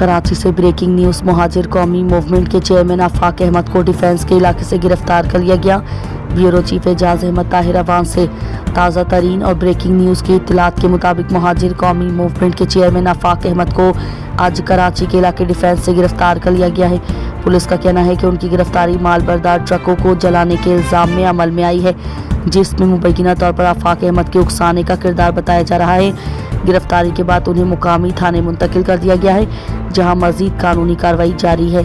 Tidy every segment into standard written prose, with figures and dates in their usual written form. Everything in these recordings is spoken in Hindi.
कराची से ब्रेकिंग न्यूज़। मुहाजिर कौमी मूवमेंट के चेयरमैन आफाक अहमद को डिफेंस के इलाके से गिरफ्तार कर लिया गया। ब्यूरो चीफ एजाज अहमद ताहिर अवान से ताज़ा तरीन और ब्रेकिंग न्यूज़ की इत्तलात के मुताबिक मुहाजिर कौमी मूवमेंट के चेयरमैन आफाक अहमद को आज कराची के इलाके डिफेंस से गिरफ्तार कर लिया गया है। पुलिस का कहना है कि उनकी गिरफ्तारी माल बरदार ट्रकों को जलाने के इल्ज़ाम में अमल में आई है, जिसमें मुबैना तौर पर आफाक अहमद के उकसाने का किरदार बताया जा रहा है। गिरफ्तारी के बाद उन्हें मुकामी थाने मुंतकिल कर दिया गया है, जहां मज़ीद कानूनी कार्रवाई जारी है।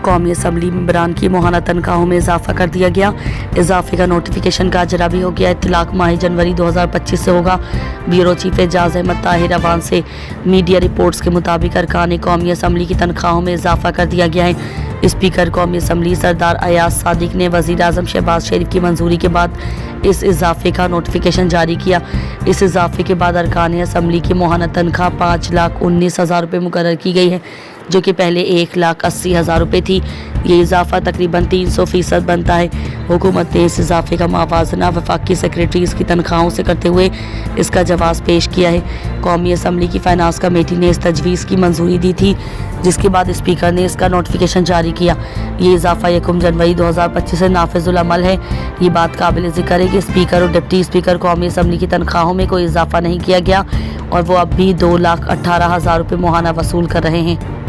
कौमी असम्बली मेंबरान की माहाना तनख्वाहों में इजाफा कर दिया गया। इजाफे का नोटिफिकेशन का अजरा भी हो गया। इत्तलाक माह जनवरी 2025 से होगा। ब्यूरो चीफ एजाज अहमद ताहिर अवान से मीडिया रिपोर्ट्स के मुताबिक अरकान कौमी असम्बली की तनख्वाहों में इजाफा कर दिया गया है। स्पीकर कौमी असम्बली सरदार अयाज सादिक ने वज़ीर आज़म शहबाज शरीफ की मंजूरी के बाद इस इजाफे का नोटिफिकेशन जारी किया। इस इजाफे के बाद अरकान असम्बली की माहाना तनख्वाह 5,19,000 रुपये मुकर्रर की गई है, जो कि पहले 1,80,000 रुपये थी। ये इजाफा तकरीबन 300% बनता है। हुकूमत ने इस इजाफे का मुवाजना वफाकी सेक्रेटरीज की तनख्वाहों से करते हुए इसका जवाब पेश किया है। कौमी असम्बली की फाइनेंस कमेटी ने इस तजवीज़ की मंजूरी दी थी, जिसके बाद स्पीकर ने इसका नोटिफिकेशन जारी किया। ये इजाफा 1 जनवरी 2025 से नाफिजुल अमल है। ये बात काबिल ज़िक्र है कि स्पीकर और डिप्टी स्पीकर कौमी असम्बली की तनख्वाहों में कोई इजाफा नहीं किया गया और वो अब भी 2,18,000 रुपये माहाना वसूल कर रहे हैं।